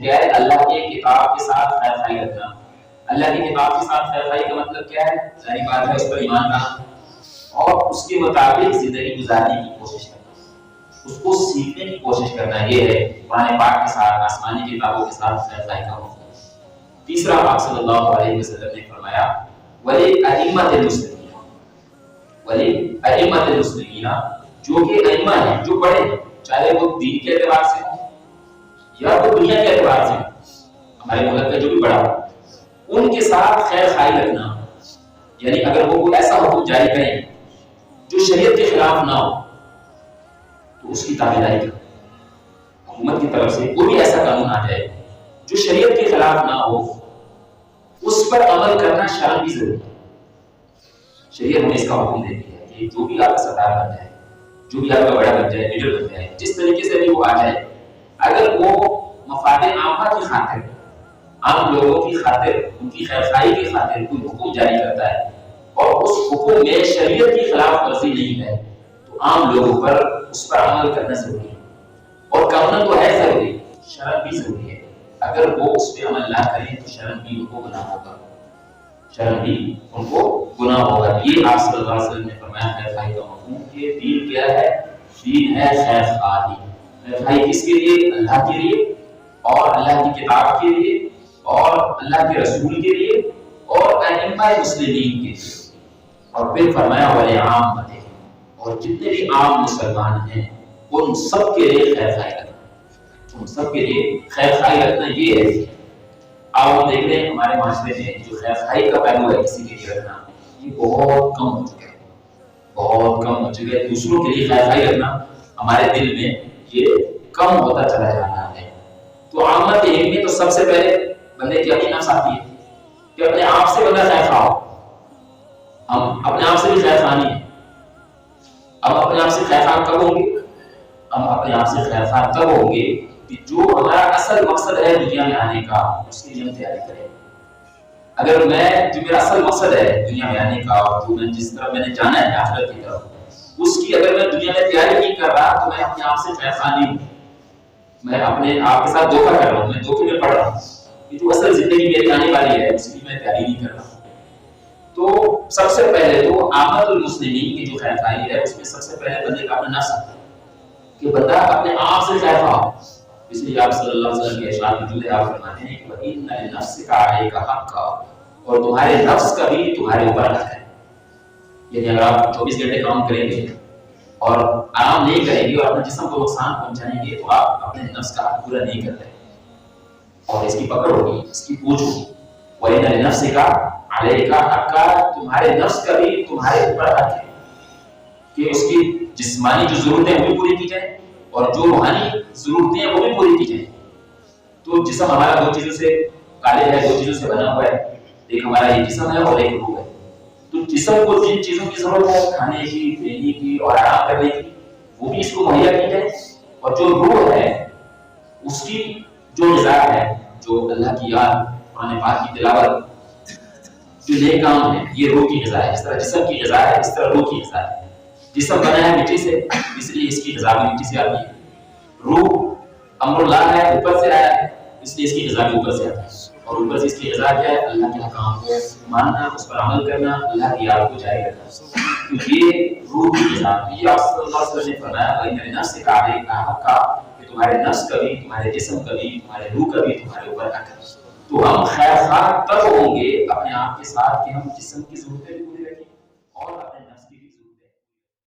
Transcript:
کیا ہے؟ اللہ کے کتاب کے ساتھ خیر خائی رکھنا. اللہ کی کتاب کے ساتھ خیر خائی کا مطلب کیا ہے؟ ظاہری بات ہے اس پر ایمان لانا اور اس کے مطابق زندگی گزارنے کی کوشش کرنا، اس کو سیکھنے کی کوشش کرنا. یہ ہے قرآن پاک کے ساتھ، آسمانی کتابوں کے ساتھ خیر خائی کا مطلب. تیسرا آپ صلی اللہ علیہ وسلم نے فرمایا وَلِأَئِمَّةِ الْمُسْلِمِينَ، وَلِأَئِمَّةِ الْمُسْلِمِينَ، جو کہ ائمہ ہیں، جو بڑے ہیں، چاہے وہ دین کے اعتبار سے ہوں یا وہ دنیا کے اعتبار سے ہوں، ہمارے ملک کا جو بھی بڑا ہو، ان کے ساتھ خیر خائی رکھنا. یعنی اگر وہ کوئی ایسا حکم جاری کریں جو شریعت کے خلاف نہ ہو تو اس کی تابعداری کرنا. حکومت کی طرف سے کوئی ایسا قانون آ جائے جو شریعت کے خلاف نہ ہو، اس پر عمل کرنا شرعاً بھی ضروری ہے. شریعت ہمیں اس کا حکم دیتی ہے کہ جو بھی آپ کا سردار بن جائے، جو بھی آپ کا بڑا بن جائے، لیڈر بن جائے، جس طریقے سے بھی وہ آ جائے، اگر وہ مفاد عامہ کی خاطر، عام لوگوں کی خاطر، ان کی خیر خائی کی خاطر کوئی حکم جاری کرتا ہے اور اس حکم میں شریعت کی خلاف ورزی نہیں ہے تو عام لوگوں پر اس پر عمل کرنا ضروری ہے. اور قانون تو ہے ضروری، شرعاً بھی ضروری ہے. اگر وہ اس پہ عمل نہ کریں تو شرعاً بھی ان کو گناہ ہوگا، شرعاً بھی ان کو گناہ ہوگا. یہ آپ صلی اللہ علیہ وسلم نے فرمایا خیر خائی کا مفہوم کہ دین کیا ہے؟ دین ہے خیر خائی. خیر خائی کس کے لیے؟ اللہ کے لیے اور اللہ کی کتاب کے لیے اور اللہ کے رسول کے لیے اور ائمہ مسلمین کے لیے. اور پھر فرمایا وَلِعَامَّتِهِمْ، اور جتنے بھی عام مسلمان ہیں ان سب کے لیے خیر خائی رکھنا. ان سب کے لیے خیر خائی رکھنا یہ ہے. آپ ہم دیکھ رہے ہیں ہمارے معاشرے میں جو خیر خائی کا پہلو ہے کسی کے لیے رکھنا، یہ بہت کم ہو چکا ہے، بہت کم ہو چکا ہے. دوسروں کے لیے خیر خائی رکھنا ہمارے دل میں یہ کم ہوتا چلا جا رہا ہے. تو عامت میں تو سب سے پہلے بندے کی اپنی نفس آتی ہے کہ اپنے آپ سے بندہ خیر خواہ ہو. ہم اپنے آپ سے بھی خیر خواہ نہیں ہیں. ہم اپنے آپ سے خیر خواہ کب ہوں گے؟ ہم اپنے آپ سے خیر خواہ تب ہوں گے کہ جو ہمارا اصل مقصد ہے دنیا میں آنے کا، اس کی ہم تیاری کریں. اگر میں جو میرا اصل مقصد ہے دنیا میں آنے کا اور جو میں جس طرف میں نے جانا ہے آخرت کی طرف، اس کی اگر میں دنیا میں تیاری نہیں کر رہا تو میں اپنے آپ سے خیر خواہ نہیں ہوں. میں اپنے آپ کے ساتھ دھوکہ کر رہا ہوں، میں دھوکے میں پڑ رہا ہوں کہ جو اصل زندگی میری آنے والی ہے اس کی میں تیاری نہیں کر رہا ہوں. تو سب سے پہلے تو عامت المسلمین کی جو خیر خواہی ہے اس میں سب سے پہلے بندے کا اپنا نفس آتا ہے کہ بندہ اپنے آپ سے خیر خواہ ہو. اس لیے آپ صلی اللہ علیہ وسلم کے ارشاد موجود ہے، آپ فرماتے ہیں کہ وَإِنَّ لِنَفْسِكَ عَلَيْكَ حَقًّا، اور تمہارے نفس کا بھی تمہارے اوپر حق ہے. یعنی اگر آپ 24 گھنٹے کام کریں گے اور آرام نہیں کریں گے اور اپنے جسم کو نقصان پہنچائیں گے تو آپ اپنے نفس کا حق پورا نہیں کرتے اور اس کی پکڑ ہوگی، اس کی پوچھ ہوگی. وَإِنَّ لِنَفْسِكَ عَلَيْكَ حَقًّا، تمہارے نفس کا بھی تمہارے اوپر حق ہے کہ اس کی جسمانی جو ضرورتیں وہ بھی پوری کی جائیں اور جو روحانی ضرورتیں ہیں وہ بھی پوری کی جائیں. تو جسم ہمارا دو چیزوں سے غالب ہے، دو چیزوں سے بنا ہوا ہے. ایک ہمارا یہ جسم ہے اور ایک روح ہے. تو جسم کو جن چیزوں کی ضرورت ہے کھانے کی، پینے کی اور آرام کرنے کی، وہ بھی اس کو مہیا کی جائے. اور جو روح ہے اس کی جو غذا ہے، جو اللہ کی یاد، قرآن پاک کی تلاوت، جو نیک کام ہے، یہ روح کی غذا ہے. جس طرح جسم کی غذا ہے اس طرح روح کی غذا ہے. جسم بنا ہے مٹی سے، اس لیے اس کی غذا بھی مٹی سے آتی ہے. روح امر اللہ ہے، اوپر سے آیا ہے، اس لیے اس کی غذا بھی اوپر سے آتی ہے. اور اوپر سے اس کی غذا کیا ہے؟ اللہ کے احکام کو ماننا، اس پر عمل کرنا، اللہ کی یاد کو جاری رکھنا. تو یہ روح کی غذا ہے. یہ آپ صلی اللہ علیہ وسلم نے فرمایا وَإِنَّ لِنَفْسِكَ عَلَيْكَ حَقًّا، کہ تمہارے نفس کا بھی، تمہارے جسم کا بھی، تمہارے روح کا بھی تمہارے اوپر حق ہے. تو ہم خیر خواہ تب ہوں گے اپنے آپ کے ساتھ کہ ہم جسم کی ضرورتیں بھی